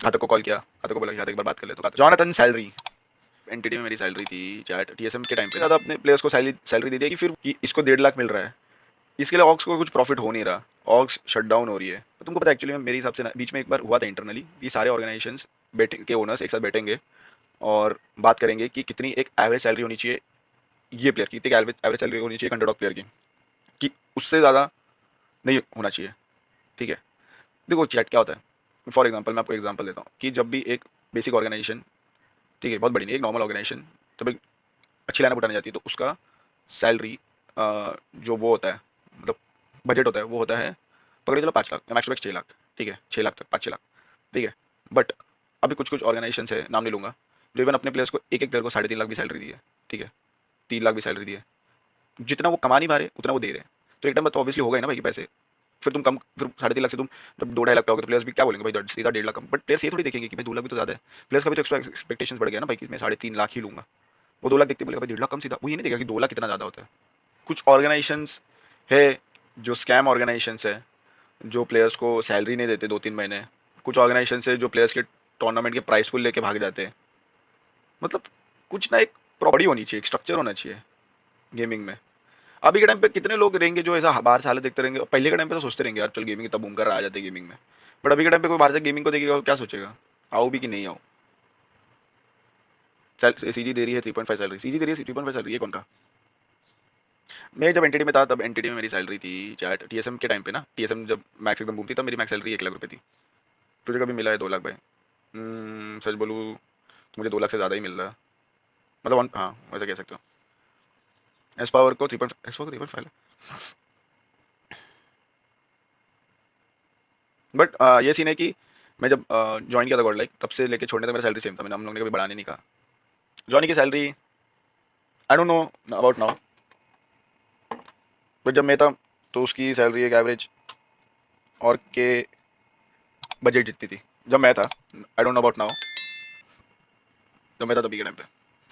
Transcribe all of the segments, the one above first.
घातक को कॉल किया, घातक को बोला कि घातक एक बार बात कर ले, तो जॉनथन सैलरी एनटीटी में मेरी सैलरी थी चैट टीएसएम के टाइम पे ज़्यादा अपने प्लेयर्स को सैलरी दे दी कि फिर कि इसको 1.5 लाख मिल रहा है, इसके लिए ऑक्स को कुछ प्रॉफिट हो नहीं रहा, ऑक्स शट डाउन हो रही है। तो तुमको पता है एक्चुअली में मेरे हिसाब से ना बीच में एक बार हुआ था इंटरनली, ये सारे ऑर्गेनाइजेशंस बैठे के ओनर्स एक साथ बैठेंगे और बात करेंगे कि कितनी एक एवरेज सैलरी होनी चाहिए ये प्लेयर की, कितनी एवरेज सैलरी होनी चाहिए अंडरडॉग प्लेयर की, कि उससे ज़्यादा नहीं होना चाहिए। ठीक है, देखो चैट क्या होता है, फॉर एग्जांपल मैं आपको एग्जांपल देता हूँ कि जब भी एक बेसिक ऑर्गेनाइजेशन, ठीक है बहुत बड़ी नहीं, एक नॉर्मल ऑर्गेनाइजेशन जब एक अच्छी लाइनअप उठाने जाती है तो उसका सैलरी जो वो होता है, मतलब बजट होता है, वो होता है पकड़े चलो 5 लाख या मैक्स टू मैक्स 6 लाख। ठीक है, 6 लाख तक, 5-6 लाख। ठीक है, बट अभी कुछ कुछ ऑर्गेनाइजेशन है, नाम नहीं लूंगा, जो इवन अपने प्लेयर्स को एक एक प्लेयर को 3.5 लाख भी सैलरी दी है। ठीक है, 3 लाख भी सैलरी दी है, जितना वो कमा नहीं पा रहे उतना वो दे रहे हैं। तो एक टाइम तो ऑब्वियसली होगा ही ना भाई कि पैसे, फिर तुम कम, फिर 3.5 लाख से तुम जब 2-2.5 लाख पे आओगे तो प्लेयर्स भी क्या बोलेंगे भाई सीधा 1.5 लाख कम, बट प्लेयर्स ये थोड़ी देखेंगे कि भाई 2 लाख भी तो ज्यादा है। प्लेयर्स का भी तो एक्सपेक्टेशन बढ़ गया ना भाई कि मैं 3.5 लाख ही लूंगा, वो 2 लाख देखते बोलेगा भाई 1.5 लाख कम, सीधा वो ये नहीं देखेगा कि 2 लाख कितना ज्यादा होता है। कुछ ऑर्गेनाइजेशंस है जो स्कैम ऑर्गेनाइजेशंस है, जो प्लेयर्स को सैलरी नहीं देते 2-3 महीने। कुछ ऑर्गेनाइजेशंस है जो प्लेयर्स के टूर्नामेंट के प्राइस पुल लेके भाग जाते हैं। मतलब कुछ ना एक प्रॉपर्टी होनी चाहिए, एक स्ट्रक्चर होना चाहिए गेमिंग में। अभी के टाइम पे कितने लोग रहेंगे जो ऐसा बाहर से हालत देखते रहेंगे, पहले के टाइम पे तो सोचते रहेंगे यार चल गेमिंग इतना बूम कर रहा है, आ जाते गेमिंग में। बट अभी के टाइम पे कोई बाहर से गेमिंग को देखेगा क्या सोचेगा, आओ भी कि नहीं आओ। सीजी दे रही है 3.5 सैलरी, सीजी दे रही है 3.5 सैलरी, ये कौन का? मैं जब एनटीटी में था तब एनटीटी में मेरी सैलरी थी चैट टीएसएम के टाइम पे ना, टीएसएम जब मैक्स एकदम बूम थी तब मेरी मैक्स सैलरी 1 लाख रुपए थी। तुझे कभी मिला है 2 लाख भाई? सच बोलूँ तो मुझे 2 लाख से ज़्यादा ही मिल रहा है, मतलब हाँ वैसा कह सकते हो। एस पावर को 3.5, बट ये सीन है कि मैं जब ज्वाइन किया था गॉड लाइक तब से लेके छोड़ने तक मेरा सैलरी सेम था, मैंने हम लोग ने कभी बढ़ाने नहीं कहा। जॉनी की salary I don't know about now, but जब मैं था तो उसकी सैलरी एक एवरेज और के बजट जितनी थी जब मैं था। I don't know about now, जब मैं था तभी के टाइम पे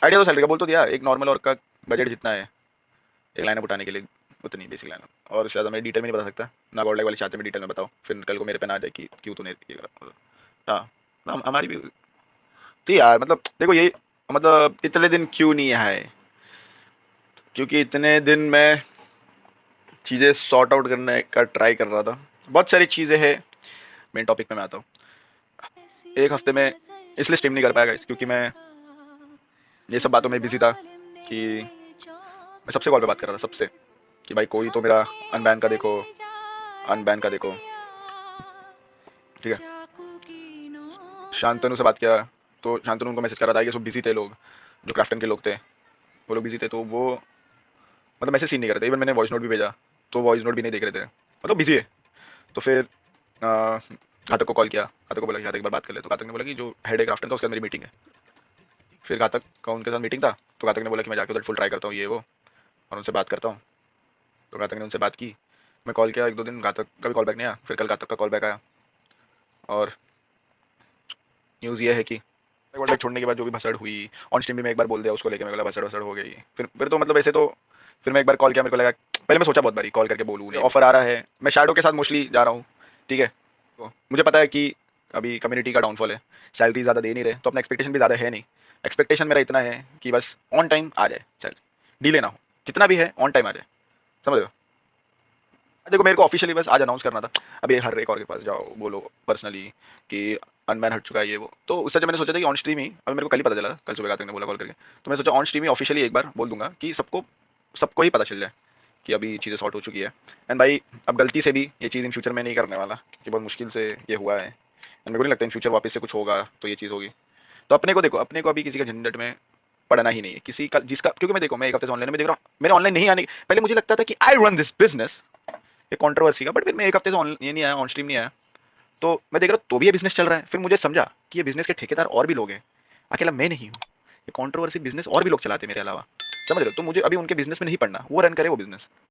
आइडिया तो सैलरी का बोल तो दिया, एक नॉर्मल और का बजट जितना है एक लाइनअप उठाने के लिए, उतनी बेसिक लाइनअप। और शायद मैं डिटेल में नहीं बता सकता ना, गॉड लाइक वाले चाहते मैं डिटेल में बताओ, फिर कल को मेरे पे ना आ जाए कि क्यों तूने ये करा। हाँ हमारी भी थी यार, मतलब देखो ये, मतलब इतने दिन क्यों नहीं है, क्योंकि इतने दिन मैं चीज़ें सॉर्ट आउट करने का ट्राई कर रहा था, बहुत सारी चीज़ें हैं। मेन टॉपिक पे मैं आता हूँ। एक हफ्ते में इसलिए स्ट्रीम नहीं कर पाया गाइस क्योंकि मैं ये सब बातों में बिजी था कि मैं सबसे कॉल पे बात कर रहा था, सबसे, कि भाई कोई तो मेरा अनबैन का देखो, अनबैन का देखो। ठीक है, शांतनु से बात किया तो शांतनु उनको मैसेज कर रहा था, ये सब बिजी थे लोग, जो क्राफ्टन के लोग थे वो लोग बिजी थे, तो वो मतलब मैसेज सीन नहीं कर रहे थे। इवन मैंने वॉइस नोट भी भेजा तो वॉइस नोट भी नहीं देख रहे थे, मतलब बिजी है। तो फिर घातक को कॉल किया, घातक को बोला कि घातक एक बार बात कर ले, तो घातक ने बोला कि जो हेड है क्राफ्टन का उसके साथ मेरी मीटिंग है। फिर घातक का उनके साथ मीटिंग था, तो घातक ने बोला कि मैं जाके उधर फुल ट्राई करता हूँ ये वो और उनसे बात करता हूँ। तो घातक ने उनसे बात की, मैं कॉल किया 1-2 दिन, घातक का भी कॉल बैक नहीं आया। फिर कल घातक का कॉल बैक आया और न्यूज़ ये है कि वर्ल्ड बैक छोड़ने के बाद जो भी भसड़ हुई ऑन स्ट्रीम भी मैं एक बार बोल दिया उसको लेके, मैं बोला भसड़ भसड़ हो गई। फिर तो मतलब ऐसे तो फिर मैं एक बार कॉल किया, मेरे को लगा, पहले मैं सोचा बहुत बारी कॉल करके बोलूँ, ऑफर आ रहा है, मैं शैडो के साथ मोस्टली जा रहा हूँ। ठीक है, तो मुझे पता है कि अभी कम्युनिटी का डाउनफॉल है, सैलरी ज़्यादा दे नहीं रहे, तो अपना एक्सपेक्टेशन भी ज़्यादा है नहीं। एक्सपेक्टेशन मेरा इतना है कि बस ऑन टाइम आ जाए सैलरी, डिले ना हो, जितना भी है ऑन टाइम आ जाए, समझ रहे हो? देखो मेरे को ऑफिशियली बस आज अनाउंस करना था, अभी हर एक और के पास जाओ बोलो पर्सनली कि अनबैन हट चुका है ये वो। तो उससे जब मैंने सोचा था कि ऑन स्ट्रीम ही, अभी मेरे को कल ही पता चला, कल सुबह ने बोला कॉल करके, तो मैं सोचा ऑन स्ट्रीम ही ऑफिशियली एक बार बोल दूंगा कि सबको सबको ही पता चल जाए कि अभी चीज़ें सॉर्ट हो चुकी है। एंड भाई अब गलती से भी ये चीज़ इन फ्यूचर में नहीं करने वाला, कि बहुत मुश्किल से ये हुआ है, एंड मेरे को नहीं लगता इन फ्यूचर वापस से कुछ होगा तो ये चीज़ होगी। तो अपने को देखो, अपने को अभी किसी का झंझट में पड़ना ही नहीं है, किसी का जिसका, क्योंकि मैं देखो मैं एक हफ्ते से ऑनलाइन में देख रहा हूँ, मेरे ऑनलाइन नहीं आने, पहले मुझे लगता था कि आई रन दिस बिजनेस, ये कंट्रोवर्सी का, बट फिर मैं एक हफ्ते से ये नहीं आया, ऑन स्ट्रीम नहीं आया, तो मैं देख रहा हूँ तो भी ये बिजनेस चल रहा है। फिर मुझे समझा कि ये बिजनेस के ठेकेदार और भी लोग हैं, अकेला मैं नहीं हूँ, ये कंट्रोवर्सी बिजनेस और भी लोग चलाते हैं मेरे अलावा, समझ रहे हो? तो मुझे अभी उनके बिजनेस में नहीं पड़ना, वो रन करे वो बिजनेस।